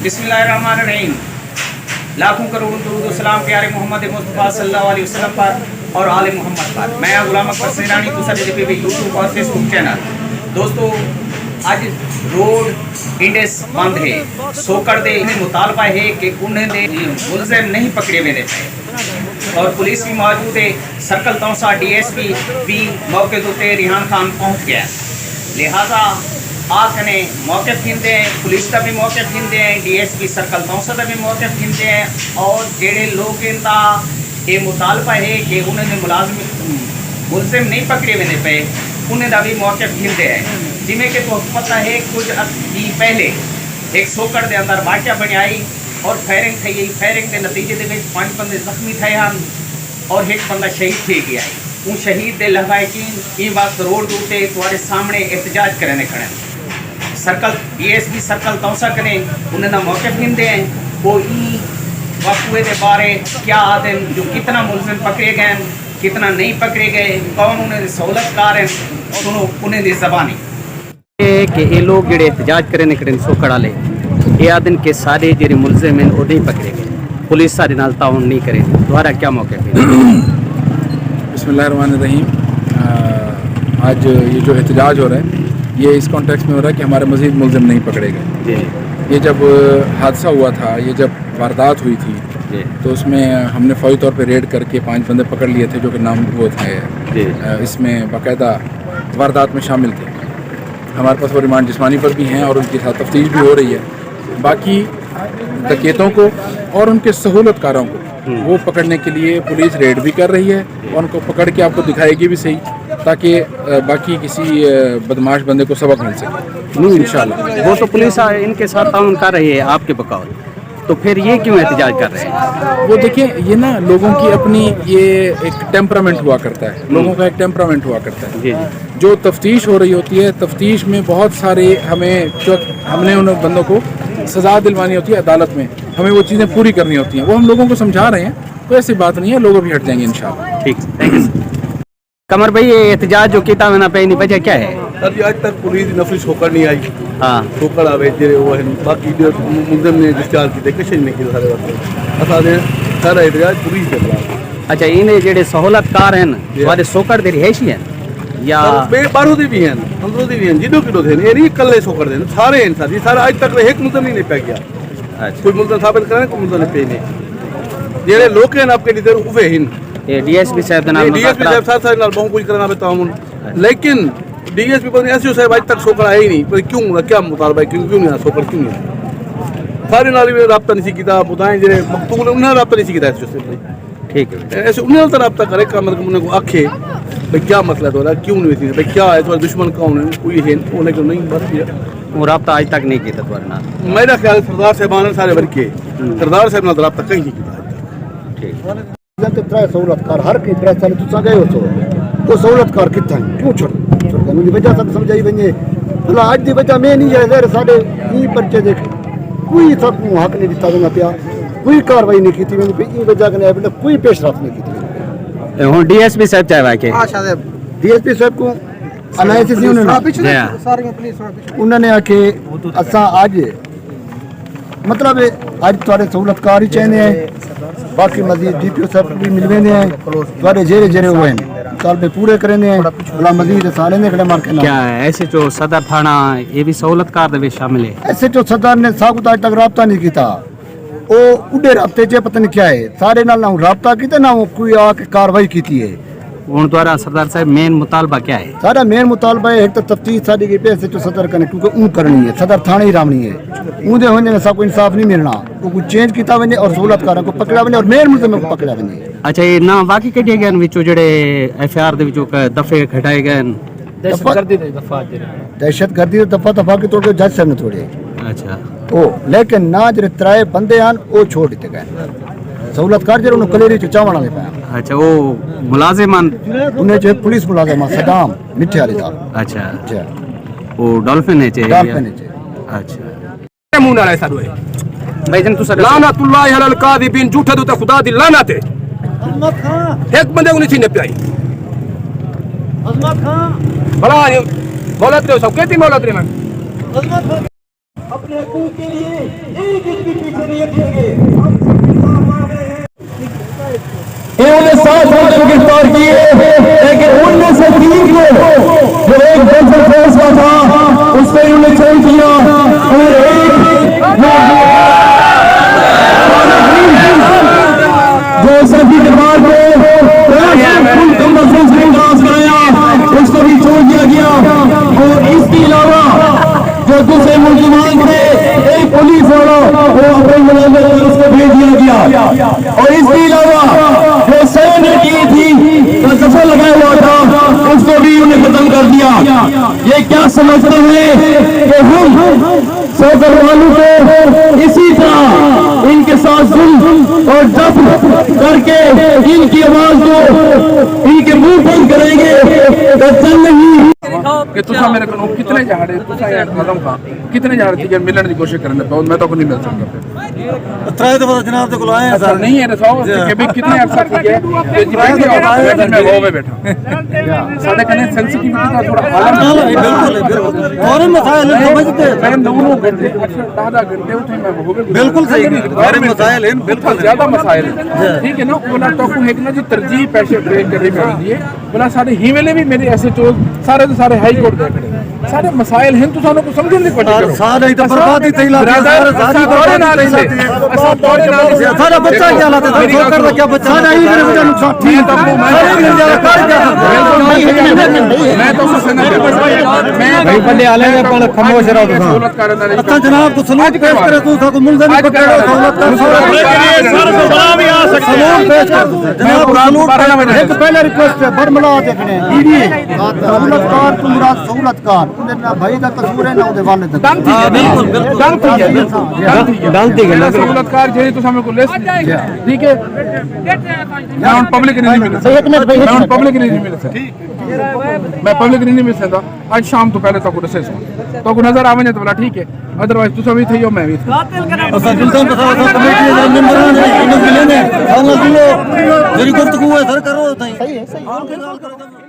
बिस्मिल्लाहिर्रहमानिर्रहीम। लाखों करोड़ों दुरूद सलाम प्यारे मोहम्मद मुस्तफ़ा सल्लल्लाहु अलैहि वसल्लम पर और आले मोहम्मद पर। मैं गुलाम अकबर सैरानी दूसरा JPB यूट्यूब और फेसबुक चैनल। दोस्तों, आज रोड इंडेस बंद है। सोकर दे मुतालबा है कि उन्हें दे मुलज़िम नहीं पकड़े हुए पे और पुलिस भी मौजूद है। सर्कल तौसा DSP भी मौके के रिहान खान पहुँच गया। लिहाजा आकने मौके खिंदे हैं, पुलिस का भी मौके खिंदे हैं, DSP सर्कल तौसा का भी मौके खिंदे हैं और जेड़े लोग इनका ये मुतालबा है कि उन्होंने मुलजिम नहीं पकड़े हुए पे उन्हें का भी मौके खिंदे हैं। जिमें कि तो पता है कुछ दिन पहले एक सोकड़ के अंदर वाक़या बनाई और फायरिंग थी। फायरिंग के नतीजे के 5 बंदे जख्मी थे और एक बंदा शहीद थी गया। उन शहीद के लवाकिन ये वक्त रोड उत्ते तुम्हारे सामने एहतजाज करने खड़े। सर्कल DSP सर्कल तौसा करें उन्हें मौके खिंदे हैं वो वाकुए के बारे क्या आते हैं, जो कितना मुलजिम पकड़े गए, कितना नहीं पकड़े गए, कौन उन्हें सहूलतकार हैं, सुनो उन्हें दी ज़बानी कि ये लोग जो एहतजाज करने खड़े सोकड़ वाले ये आदन के सारे जो मुलजिम हैं वो नहीं पकड़े गए, पुलिस सारे नाल ताउन नहीं करे। दोबारा क्या मौके बिस्मिल्लाहिर्रहमानिर्रहीम। आज ये जो एहतजाज हो रहा है ये इस कॉन्टेक्स्ट में हो रहा है कि हमारे मज़ीद मुलजिम नहीं पकड़े गए। ये जब हादसा हुआ था, ये जब वारदात हुई थी तो उसमें हमने फौरी तौर पे रेड करके 5 बंदे पकड़ लिए थे जो कि नाम वो थे, इसमें बाकायदा वारदात में शामिल थे। हमारे पास वो रिमांड जिस्मानी पर भी हैं और उनके साथ तफ्तीश भी हो रही है। बाकी डकैतों को और उनके सहूलतकारों को वो पकड़ने के लिए पुलिस रेड भी कर रही है और उनको पकड़ के आपको दिखाएगी भी सही, ताकि बाकी किसी बदमाश बंदे को सबक मिल सके। नहीं इंशाल्लाह। वो तो पुलिस इनके साथ ताउन कर रही है आपके बकौल, तो फिर ये क्यों एहतजाज कर रहे हैं? वो देखिए, ये ना लोगों की अपनी ये एक टेम्परामेंट हुआ करता है, लोगों का एक टेम्परामेंट हुआ करता है। जो तफ्तीश हो रही होती है, तफ्तीश में बहुत सारे हमने उन बंदों को सज़ा दिलवानी होती है अदालत में, हमें वो चीज़ें पूरी करनी होती हैं। वो हम लोगों को समझा रहे हैं, तो ऐसी बात नहीं है, लोग भी हट जाएंगे इंशाल्लाह। ठीक, थैंक यू। कमर भाई, ये एहतजाज जो किया मैंने पे नहीं वजह क्या है? सर जी, आज तक पुलिस नफरी सोकर नहीं आई। हाँ, सोकर आवे जे वो है, बाकी जो मुलजिम ने डिस्चार्ज किए कुछ नहीं किया सारे वक्त असाने सारा एहतजाज पुलिस के खिलाफ। अच्छा, इन्हें जेडे सहूलतकार हैं वाले सोकर दे रिहायशी हैं या बाहरों दी भी हैं, अंदरों दी भी हैं, जिदों किलो थे ये नहीं कल्ले सोकर दे सारे हैं सर जी। सारा आज तक एक मुलजिम नहीं पे गया। अच्छा, कोई मुलजिम साबित करे, कोई मुलजिम पे नहीं। जेड़े लोग हैं आपके लिए उवे हिन ये DSP साहब के नाम DSP साहब साथ साथ नाल बहुत कुछ करना बेता हूं, लेकिन DSP पर SO साहब आज तक सोकर आए ही नहीं। पर क्यों, क्या मुतालबा है, क्यों नहीं सोकर, क्यों नहीं सारे नाल भी राब्ता नहीं कीता बुधाएं जेड़े मकतूल उन्हें राब्ता नहीं कीता SO साहब। ठीक है, ऐसे उन्हें तो राब्ता करे का मतलब उन्हें को आखे भाई क्या मसला तो क्यों नहीं थी, भाई क्या है तुम्हारा दुश्मन कौन है, कोई है उन्हें क्यों नहीं बस किया। वो राब्ता आज तक नहीं किया तुम्हारे नाल? मेरा ख्याल सरदार साहबान सारे वर्के सरदार साहब नाल राब्ता कहीं नहीं किया। ठीक, सहूलतकार हर की तरह साल तुसा गए हो वो सहूलतकार कितना क्यों छोड़ उनकी वजह सब समझाई वने भला आज की वजह में नहीं है साढ़े ई पर्चे देख कोई सब हक नहीं दिता वना पिया, कोई कार्रवाई नहीं की वनी ई वजह कने बेटा कोई पेशरफ नहीं की। हुन DSP साहब चाहे कि DSP साहब को एनालिसिस उन्होंने आके असा आज मतलब आज थोड़े सहूलतकार ही चाहिए हैं, बाकी मजीद DPO साहब भी मिलवे हैं, थोड़े जेरे जेरे हुए हैं साल पे पूरे करने हैं, भला मजीद साले ने खड़े मार के क्या है SHO सदर थाना ये भी सहूलतकार दे शामिल है? SHO सदर ने साकुत आज तक राब्ता नहीं किया। वो उड़े राब्ते च पता नहीं क्या है, सारे नाल ना राब्ता किया ना कोई आके कार्रवाई की है। उन द्वारा सरदार साहब मेन मुतालबा क्या है? सारा मेन मुतालबा है एक तो तफ्तीश साड़ी की SHO सदर करने, क्योंकि ऊँ करनी है, सदर थाने ही रावनी है। ऊँदे होने में सबको इंसाफ नहीं मिलना, वो कुछ चेंज किया वने और सहूलतकारों को पकड़ा वने और मेन मुलजिम को पकड़ा वने। अच्छा, ये ना बाकी कटे गए विचों जेडे FIR दे विचों दफे घटाए गए दहशतगर्दी दफा दफा के तोड़ के जज साहब ने तोड़े। अच्छा, ओ लेकिन ना जो 3 बंदे हैं वो छोड़ दिए गए, सहूलतकार जो उन्होंने कलेरी चावण वाले पाया। अच्छा, वो मुलाजिमान उन्हें जो पुलिस मुलाजिम सदाम मिठे वाले दा। अच्छा, वो डॉल्फिन है डॉल्फिन है। अच्छा, मुंह नाल ऐसा दोए भाईजान तुसा लानतुल्लाह अलल कादिबिन, झूठे तो खुदा दी लानत है। एक बंदे को नहीं छीने पियाई भला मौलत रे सब कहती मौलत रे मैं अपने हकूक के लिए एक भी पीछे नहीं हटेंगे। इन्होंने 7 लोग गिरफ्तार किए, लेकिन उनमें से 3 को जो एक दलदल फोर्स का था उससे इन्होंने छोड़ दिया, और जो सभी दरबार को उसको भी छोड़ दिया गया। और इसके अलावा जो दूसरे मुल्जिमान थे, एक पुलिस वाला वो अपने मुलाजिम पर उसको भेज दिया गया। और इसके अलावा जो 100 ने की थी जो दफा लगाया हुआ था उसको भी उन्हें खत्म कर दिया। ये क्या समझते हैं कि हम सदर वालों को इसी तरह इनके साथ जुल्म और जब्र करके इनकी आवाज को इनके मुंह बंद करेंगे तो चल नहीं कि तुसा मेरे को कितने जा रहे तुसा यार कदम का कितने जा रहे थे मिलने की कोशिश करने पे मैं तो को नहीं मिल सकता तराए तो जनाब तो बुलाए हैं सर नहीं है रसाओ कि भी कितने अफसर ठीक है मैं वो में बैठा साडे कने सेंसिटिविटी का थोड़ा बिल्कुल और मसाइल समझते मैं दोनों घंटे आधा घंटे उठे मैं वो बिल्कुल सही और मसाइल हैं बिल्कुल ज्यादा मसाइल है ठीक है ना बोला तो को एक ना जी तरजीह पैसे ट्रेन करने में आई है बोला साडे ही वेले भी मेरे ऐसे तो सारे हाई कोर्ट देख रहे सारे मसाइल हैं तो सानू को समझने की कोशिश करो सारे तो बर्बादी थई ला सारी दौड़े ना रहे असा दौड़े ना रहे सारा बच्चा क्या लाते थे ठोकर का क्या बच्चा सारा ही मेरे बेटा नुकसान ठीक है मैं तो मैं भाई बंदे आले ने पर खामोश रहो तो दौलत करने वाले अच्छा जनाब को सलूट पेश करे तो उसको मुल्जिम नहीं पकड़ो दौलत का सर को बड़ा भी आ सकता है। सलूट पेश कर जनाब सलूट एक पहले रिक्वेस्ट है बरमला देखने सहूलतकार तुम रात सहूलतकार ना भाई का कसूर है ना उदे वाले दा बिल्कुल बिल्कुल डालती है सहूलतकार जे तो सामने को लिस्ट ठीक है मैं उन पब्लिक नहीं मिल मैं उन पब्लिक नहीं मिल सकता मैं पब्लिक नहीं मिल सकता आज शाम तो पहले तक रिसेस तो को नजर आवे तो बोला ठीक है अदरवाइज तू सभी थई हो मैं भी असा जुल्म बताओ कमेटी के मेंबर ने इन्हें मिले ने अल्लाह दिलो मेरी गुफ्तगू है सर करो सही है सही